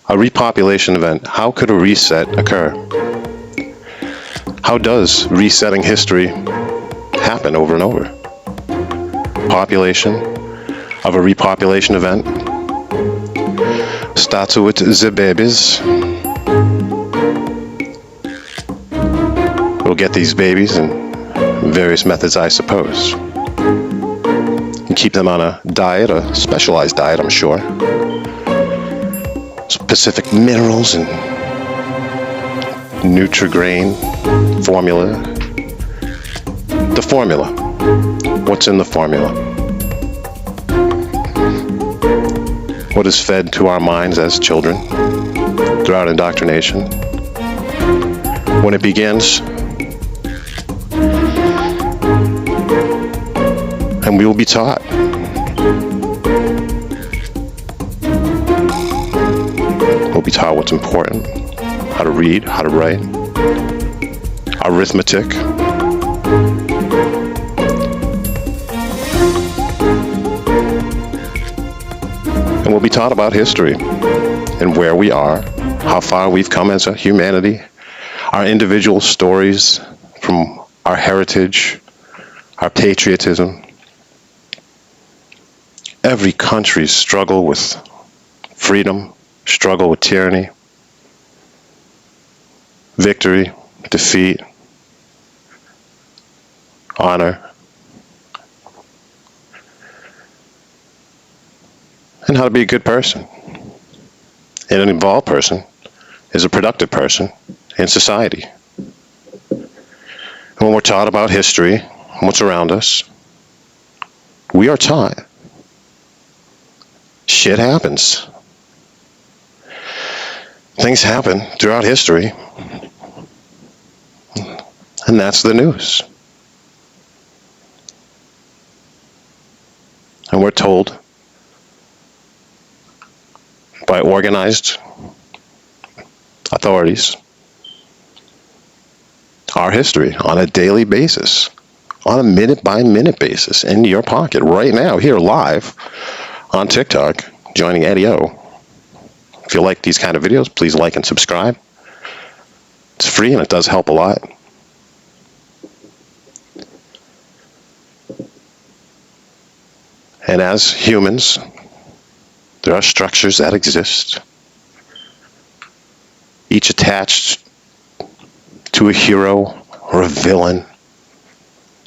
A repopulation event. How could a reset occur? How does resetting history happen over and over? Population of a repopulation event starts with the babies. We'll get these babies in various methods, I suppose. And keep them on a diet, a specialized diet, I'm sure. Specific minerals and Nutri-Grain formula. The formula. What's in the formula? What is fed to our minds as children throughout indoctrination? When it begins, and we will be taught. We'll be taught what's important, how to read, how to write, arithmetic, and we'll be taught about history and where we are, how far we've come as a humanity, our individual stories from our heritage, our patriotism. Every country's struggle with freedom, struggle with tyranny, victory, defeat, honor, and how to be a good person. And an involved person is a productive person in society. And when we're taught about history and what's around us, we are taught shit happens. Things happen throughout history, and that's the news. And we're told by organized authorities our history on a daily basis, on a minute-by-minute basis, in your pocket right now, here live on TikTok, joining Eddie O. If you like these kind of videos, please like and subscribe. It's free and it does help a lot. And as humans, there are structures that exist, each attached to a hero or a villain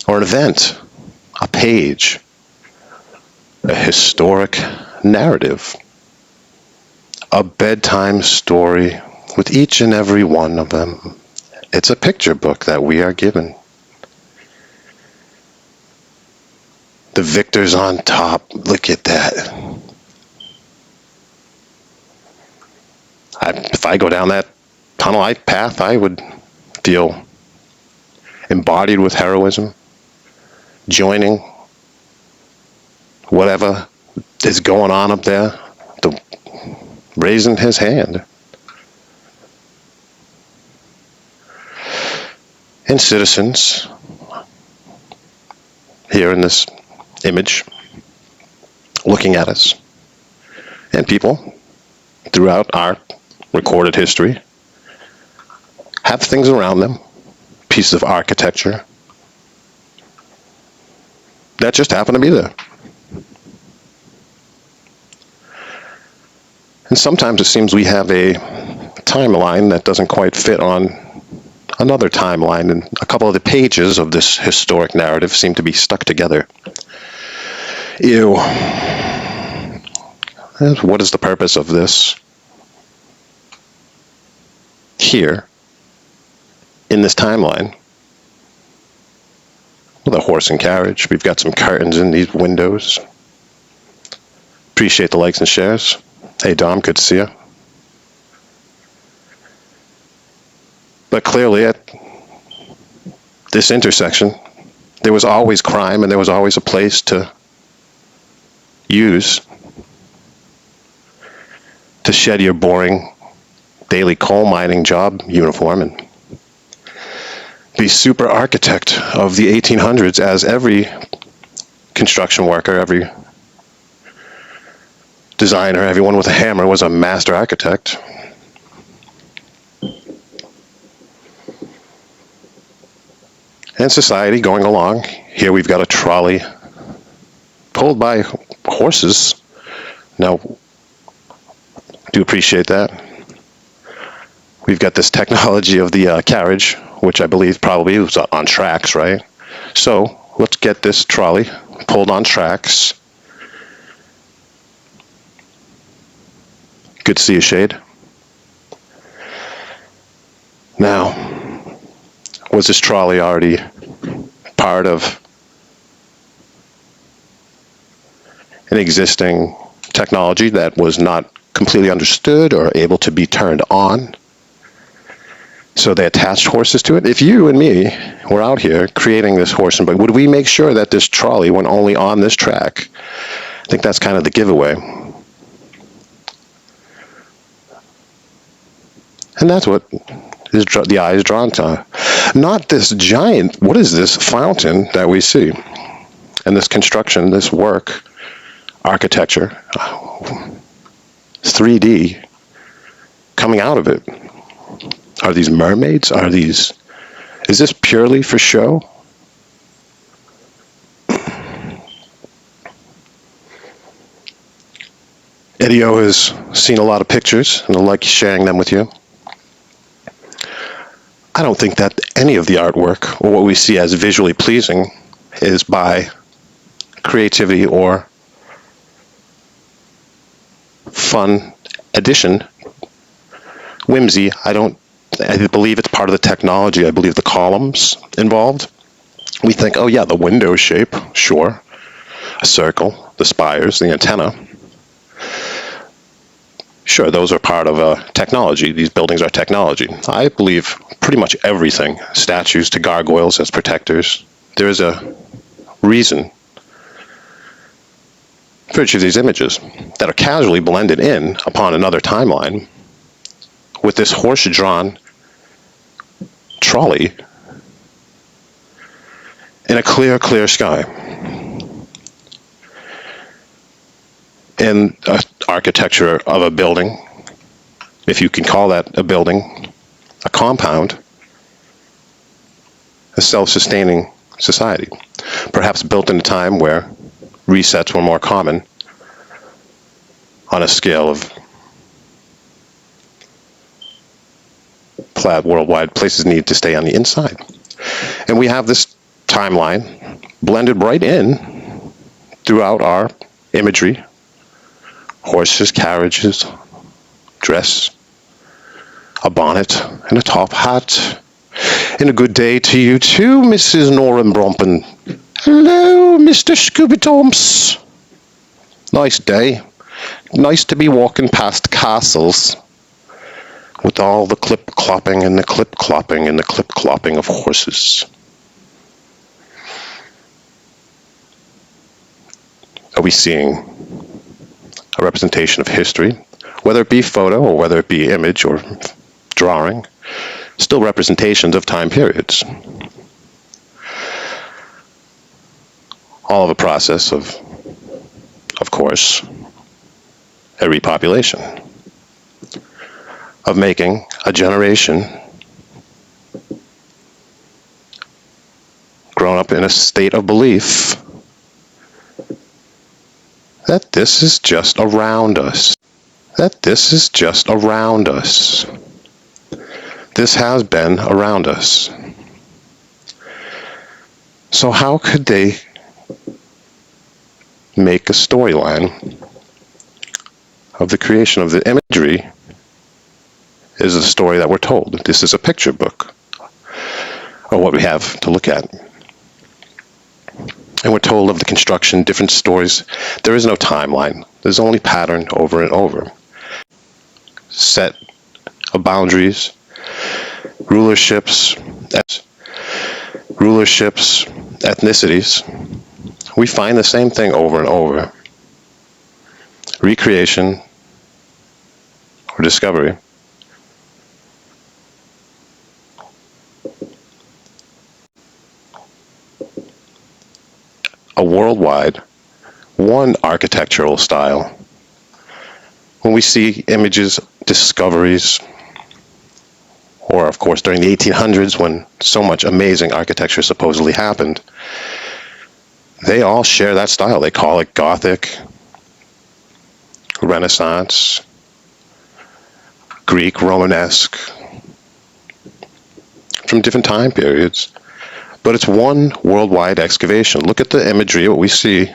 or an event, a page, a historic narrative, a bedtime story with each and every one of them. It's a picture book that we are given. The victor's on top. Look at that. If I go down that tunnel path, I would feel embodied with heroism, joining whatever is going on up there, raising his hand. And citizens, here in this image, looking at us, and people throughout our recorded history have things around them, pieces of architecture, that just happen to be there. And sometimes it seems we have a timeline that doesn't quite fit on another timeline, and a couple of the pages of this historic narrative seem to be stuck together. Ew. What is the purpose of this? Here, in this timeline, with a horse and carriage, we've got some curtains in these windows. Appreciate the likes and shares. Hey Dom, good to see you. But clearly at this intersection, there was always crime and there was always a place to use to shed your boring daily coal mining job uniform and be super architect of the 1800s, as every construction worker, every designer, everyone with a hammer was a master architect. And society going along. Here we've got a trolley pulled by horses. Now, do appreciate that. We've got this technology of the carriage, which I believe probably was on tracks, right? So let's get this trolley pulled on tracks. Good to see you, Shade. Now, was this trolley already part of an existing technology that was not completely understood or able to be turned on? So they attached horses to it. If you and me were out here creating this horse and buggy, would we make sure that this trolley went only on this track? I think that's kind of the giveaway. And that's what the eye is drawn to. Not this giant, what is this fountain that we see? And this construction, this work, architecture, 3D coming out of it. Are these mermaids? Is this purely for show? Eddie-O has seen a lot of pictures and I like sharing them with you. I don't think that any of the artwork or what we see as visually pleasing is by creativity or fun addition, whimsy. I believe it's part of the technology. I believe the columns involved. We think, oh yeah, the window shape, sure. A circle, the spires, the antenna. Sure, those are part of technology. These buildings are technology. I believe pretty much everything, statues to gargoyles as protectors. There is a reason for each of these images that are casually blended in upon another timeline with this horse-drawn trolley in a clear, clear sky. In architecture of a building, if you can call that a building, a compound, a self-sustaining society, perhaps built in a time where resets were more common on a scale of worldwide. Places need to stay on the inside. And we have this timeline blended right in throughout our imagery. Horses, carriages, dress, a bonnet, and a top hat. And a good day to you too, Mrs. Norrin Brompen. Hello, Mr. Scooby-Tomps. Nice day. Nice to be walking past castles with all the clip-clopping and the clip-clopping and the clip-clopping of horses. Are we seeing a representation of history, whether it be photo or whether it be image or drawing, still representations of time periods? All of a process of course, a repopulation, of making a generation grown up in a state of belief that this is just around us. That this is just around us. This has been around us. So how could they make a storyline of the creation of the imagery is the story that we're told? This is a picture book, or what we have to look at. And we're told of the construction, different stories. There is no timeline. There's only pattern over and over. Set of boundaries, rulerships, ethnicities. We find the same thing over and over. Recreation or discovery. A worldwide, one architectural style when we see images, discoveries, or of course during the 1800s when so much amazing architecture supposedly happened, they all share that style. They call it Gothic, Renaissance, Greek, Romanesque, from different time periods. But it's one worldwide excavation. Look at the imagery, what we see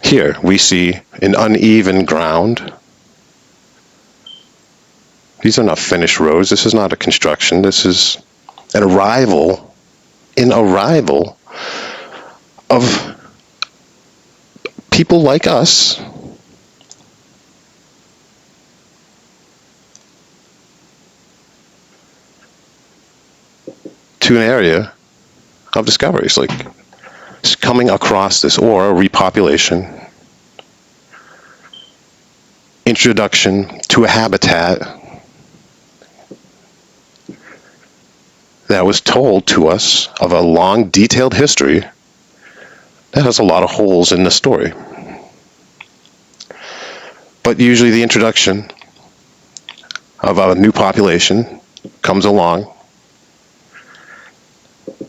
here. We see an uneven ground. These are not finished roads. This is not a construction. This is an arrival of people like us to an area of discoveries, like coming across this, or repopulation, introduction to a habitat that was told to us of a long, detailed history that has a lot of holes in the story. But usually the introduction of a new population comes along,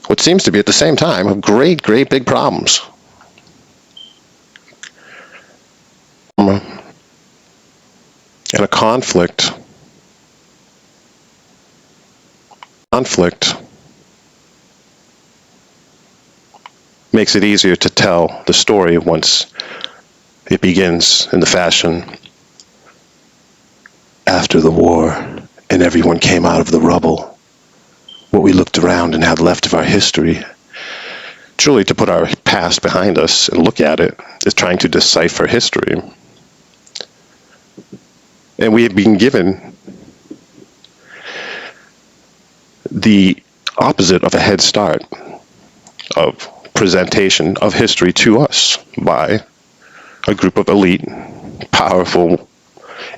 what seems to be at the same time of great, great big problems. And a conflict makes it easier to tell the story once it begins in the fashion, after the war and everyone came out of the rubble, what we looked around and had left of our history. Truly, to put our past behind us and look at it is trying to decipher history. And we have been given the opposite of a head start of presentation of history to us by a group of elite, powerful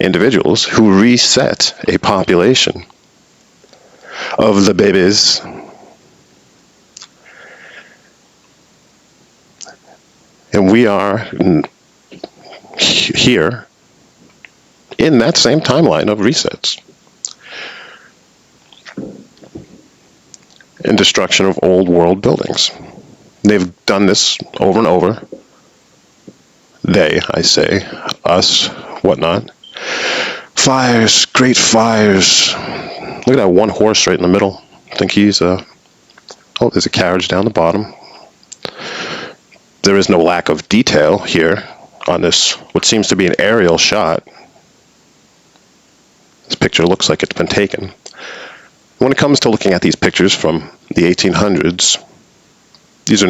individuals who reset a population of the babies. And we are here in that same timeline of resets and destruction of old world buildings. They've done this over and over. They, I say, us, whatnot. Fires, great fires. Look at that one horse right in the middle. I think he's oh, there's a carriage down the bottom. There is no lack of detail here on this, what seems to be an aerial shot. This picture looks like it's been taken. When it comes to looking at these pictures from the 1800s, these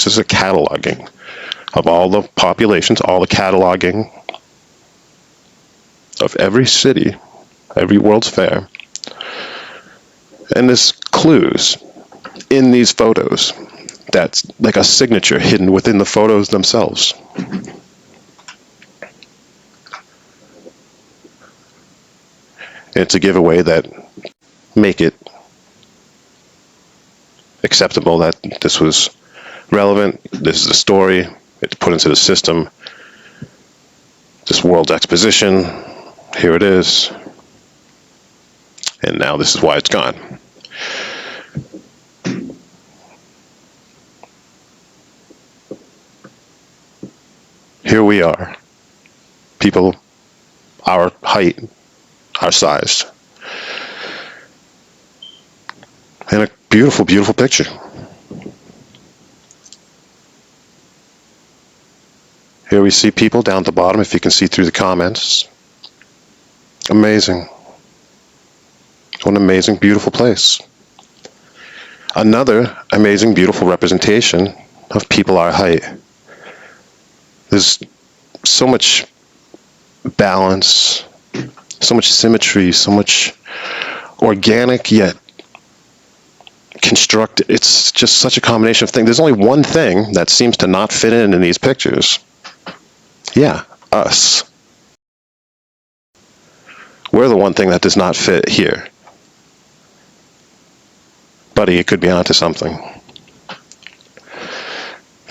is a cataloging of all the populations, all the cataloging of every city, every World's Fair. And there's clues in these photos that's like a signature hidden within the photos themselves. And it's a giveaway that make it acceptable that this was relevant, this is the story, it's put into the system, this world's exposition, here it is, and now this is why it's gone. Here we are, people our height, our size, and a beautiful, beautiful picture. Here we see people down at the bottom, if you can see through the comments. Amazing. What an amazing, beautiful place. Another amazing, beautiful representation of people our height. There's so much balance, so much symmetry, so much organic yet constructed. It's just such a combination of things. There's only one thing that seems to not fit in these pictures. Yeah, us. We're the one thing that does not fit here. Buddy, it could be onto something.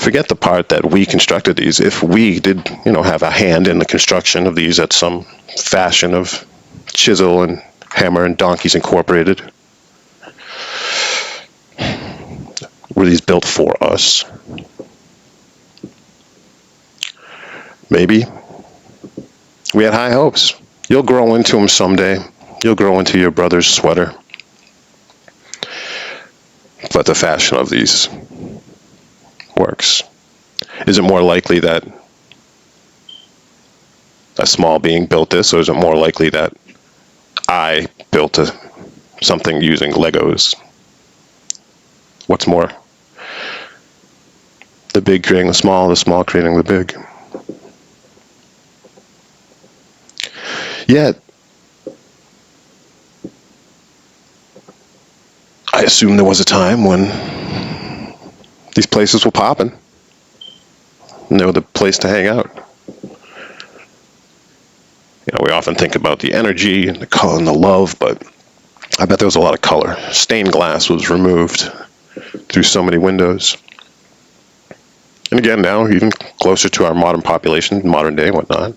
Forget the part that we constructed these. If we did, have a hand in the construction of these at some fashion of chisel and hammer and donkeys incorporated, were these built for us? Maybe. We had high hopes. You'll grow into them someday. You'll grow into your brother's sweater. But the fashion of these works. Is it more likely that a small being built this, or is it more likely that I built something using Legos? What's more? The big creating the small creating the big. Yet, I assume there was a time when these places were popping, and they were the place to hang out. We often think about the energy and the color and the love, but I bet there was a lot of color. Stained glass was removed through so many windows. And again, now, even closer to our modern population, modern day and whatnot,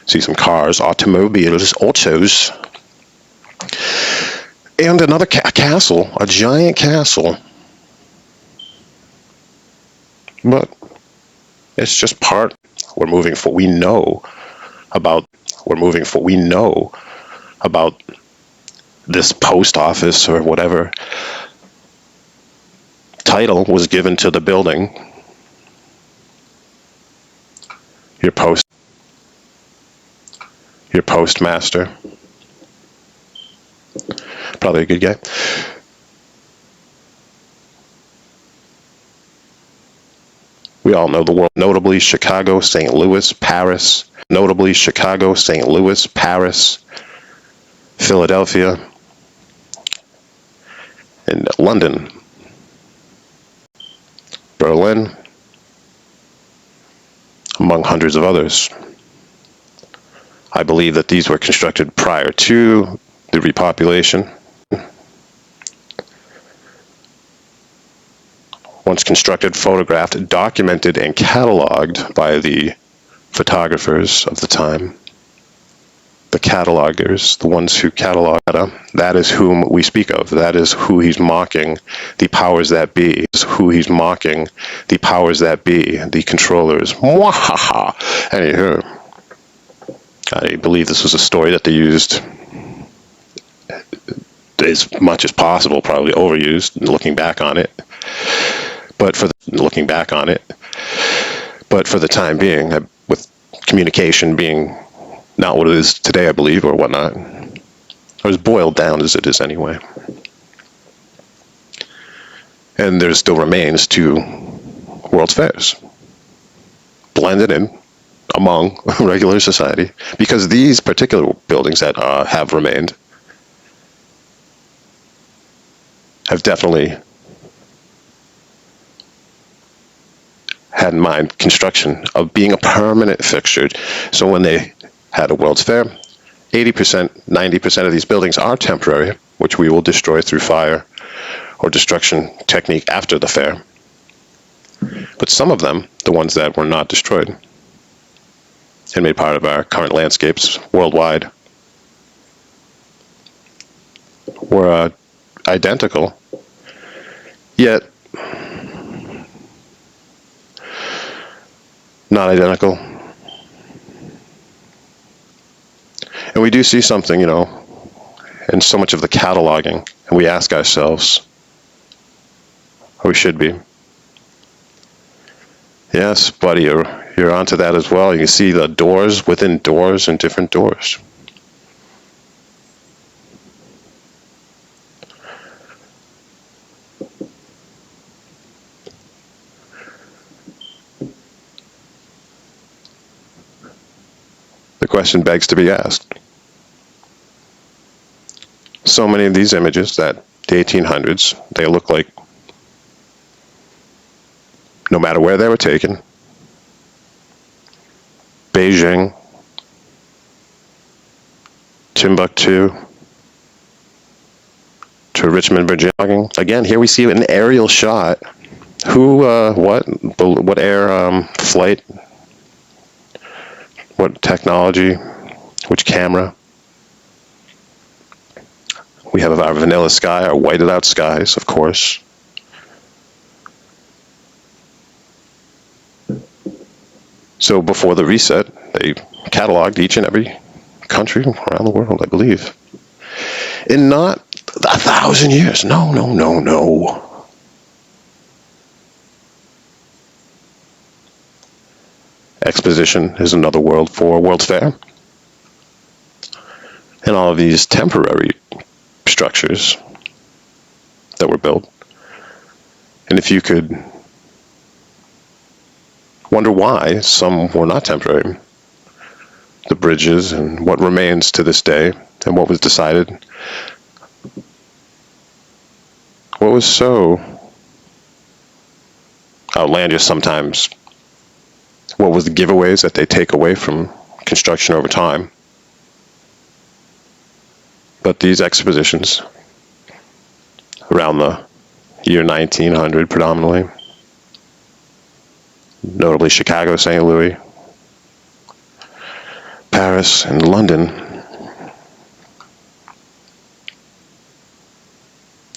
see some cars, automobiles, autos, and another castle, a giant castle. But it's just part. We're moving forward. We know about this post office or whatever title was given to the building. Your postmaster. Probably a good guy. We all know the world, notably Chicago, St. Louis, Paris, Philadelphia, and London, Berlin, among hundreds of others. I believe that these were constructed prior to the repopulation. Once constructed, photographed, documented, and cataloged by the photographers of the time. The catalogers, the ones who catalog data, that is whom we speak of. That is who he's mocking, the powers that be. The controllers. Mwahaha! Anywho, I believe this was a story that they used as much as possible, probably overused, looking back on it. But for the time being, with communication being not what it is today, I believe, or whatnot, or as boiled down as it is anyway. And there still remains 2 World's Fairs, blended in among regular society, because these particular buildings that have remained have definitely had in mind construction of being a permanent fixture. So when they had a World's Fair, 80%, 90% of these buildings are temporary, which we will destroy through fire or destruction technique after the fair. But some of them, the ones that were not destroyed and made part of our current landscapes worldwide, were identical, yet not identical. And we do see something, in so much of the cataloging, and we ask ourselves, or we should be, yes, buddy, you're onto that as well. You can see the doors within doors and different doors. The question begs to be asked. So many of these images that the 1800s, they look like, no matter where they were taken, Beijing, Timbuktu, to Richmond, Virginia. Again, here we see an aerial shot Who, what air, flight, what technology, which camera. We have our vanilla sky, our whited out skies, of course. So before the reset, they cataloged each and every country around the world, I believe. In not 1,000 years. No. Exposition is another word for World's Fair. And all of these temporary structures that were built. And if you could wonder why some were not temporary, the bridges and what remains to this day and what was decided, what was so outlandish sometimes, what was the giveaways that they take away from construction over time. But these expositions around the year 1900 predominantly, notably Chicago, St. Louis, Paris, and London,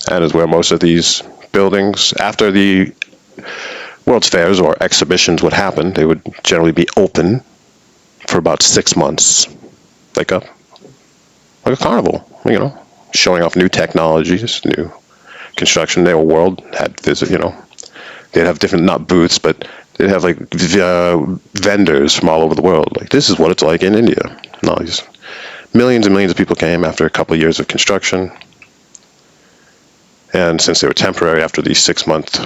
and is where most of these buildings, after the World's Fairs or exhibitions would happen, they would generally be open for about 6 months, like a carnival, showing off new technologies, new construction. Their world had they'd have different, not booths, but they'd have vendors from all over the world. Like, this is what it's like in India. And all these millions and millions of people came after a couple of years of construction. And since they were temporary after the 6-month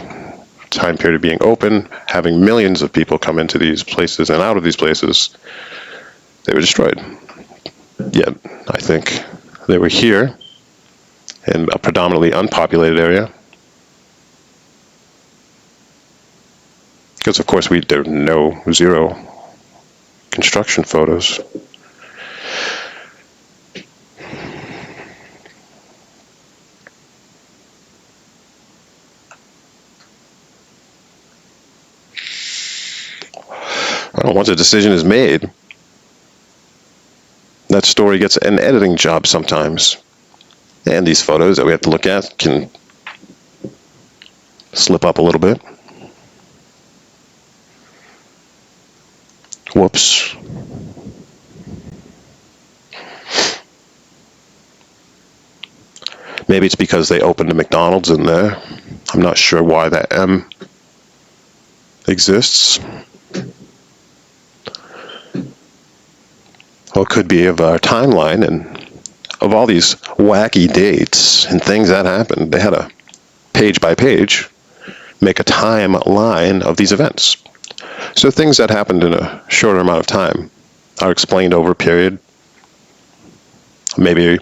time period of being open, having millions of people come into these places and out of these places, they were destroyed. Yet, I think they were here in a predominantly unpopulated area. Because, of course, there are no zero construction photos. Once a decision is made, that story gets an editing job sometimes. And these photos that we have to look at can slip up a little bit. Whoops. Maybe it's because they opened a McDonald's in there. I'm not sure why that M exists. Well, it could be of our timeline and of all these wacky dates and things that happened. They had a page by page make a timeline of these events. So things that happened in a shorter amount of time are explained over a period, maybe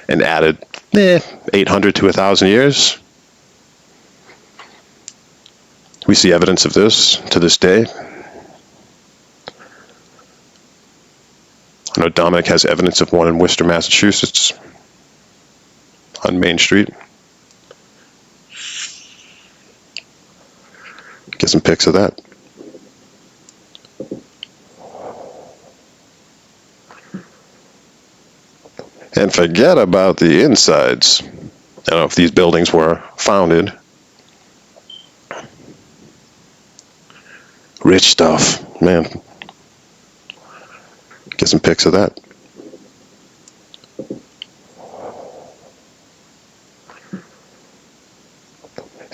an added 800 to 1,000 years. We see evidence of this to this day. I know Dominic has evidence of one in Worcester, Massachusetts, on Main Street. Get some pics of that. And forget about the insides. I don't know if these buildings were founded. Rich stuff, man. Get some pics of that.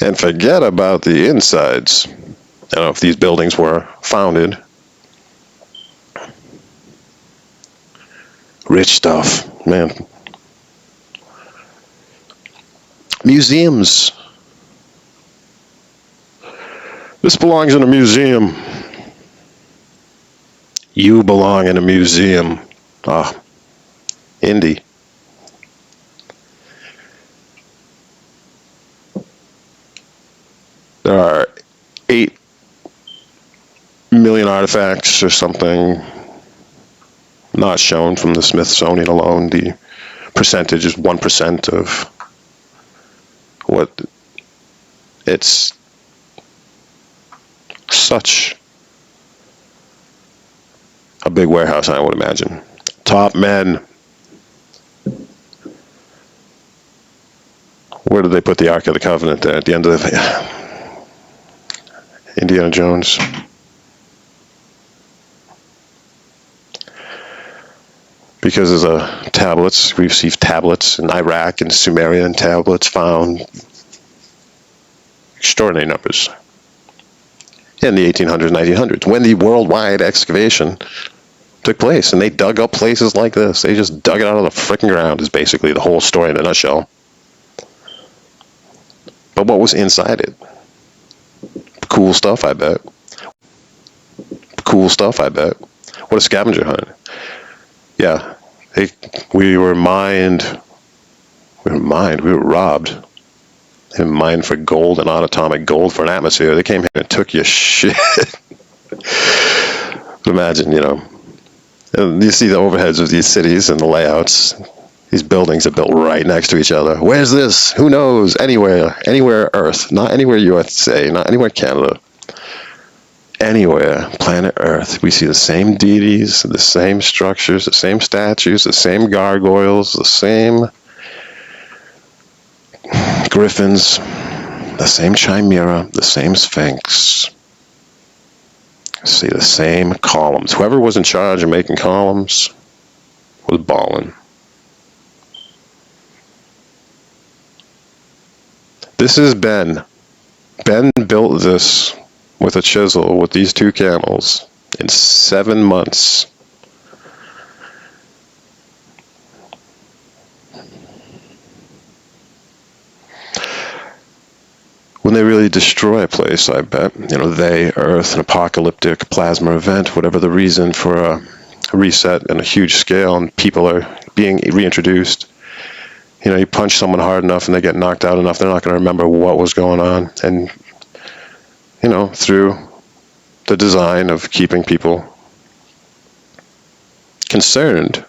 And forget about the insides. I don't know if these buildings were founded. Rich stuff, man. Museums. This belongs in a museum. You belong in a museum. Indy. There are 8 million artifacts or something not shown from the Smithsonian alone. The percentage is 1% of what it's such a big warehouse, I would imagine. Top men. Where did they put the Ark of the Covenant there? At the end of the Indiana Jones. Because of the tablets, we received tablets in Iraq and Sumerian tablets found extraordinary numbers in the 1800s and 1900s when the worldwide excavation took place, and they dug up places like this. They just dug it out of the frickin' ground is basically the whole story in a nutshell. But what was inside it? Cool stuff, I bet. Cool stuff, I bet. What a scavenger hunt. Yeah, we were robbed. And mined for gold and atomic gold for an atmosphere. They came here and took your shit. Imagine, you see the overheads of these cities and the layouts. These buildings are built right next to each other. Where's this? Who knows? Anywhere Earth. Not anywhere USA, not anywhere Canada. Anywhere, planet Earth. We see the same deities, the same structures, the same statues, the same gargoyles, the same griffins, the same chimera, the same sphinx. See the same columns. Whoever was in charge of making columns was ballin'. This is Ben. Ben built this with a chisel with these two camels in 7 months. When they really destroy a place, I bet, Earth, an apocalyptic plasma event, whatever the reason for a reset and a huge scale, and people are being reintroduced. You punch someone hard enough and they get knocked out enough, they're not going to remember what was going on. And, through the design of keeping people concerned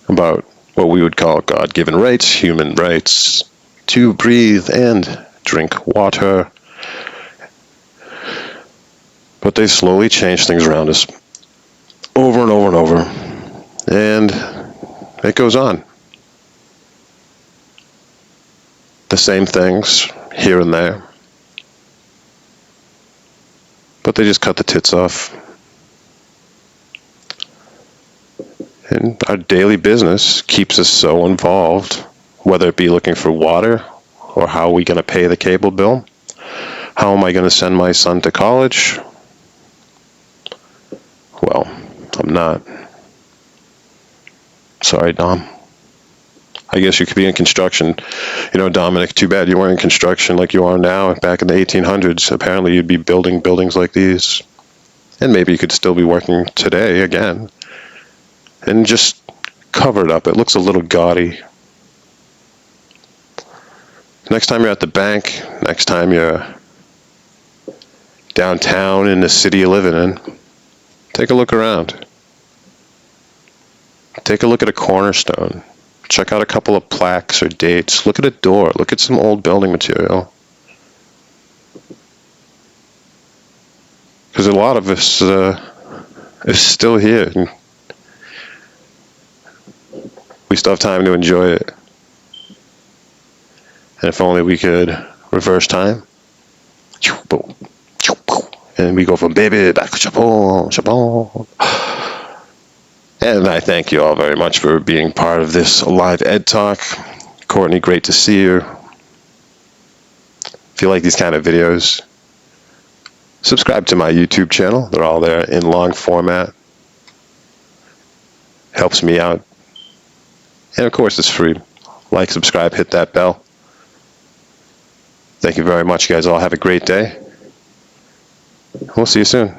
about what we would call God-given rights, human rights, to breathe and drink water. But they slowly change things around us over and over and over. And it goes on. The same things here and there. But they just cut the tits off. And our daily business keeps us so involved, whether it be looking for water, or how are we going to pay the cable bill? How am I going to send my son to college? Well, I'm not. Sorry, Dom. I guess you could be in construction. Dominic, too bad you weren't in construction like you are now. Back in the 1800s, apparently you'd be building buildings like these. And maybe you could still be working today again. And just cover it up. It looks a little gaudy. Next time you're at the bank, next time you're downtown in the city you're living in, take a look around. Take a look at a cornerstone. Check out a couple of plaques or dates. Look at a door. Look at some old building material. Because a lot of us is still here. And we still have time to enjoy it. And if only we could reverse time. And we go from baby back to Japon. And I thank you all very much for being part of this live Ed Talk. Courtney, great to see you. If you like these kind of videos, subscribe to my YouTube channel. They're all there in long format. Helps me out. And of course, it's free. Like, subscribe, hit that bell. Thank you very much, you guys all. Have a great day. We'll see you soon.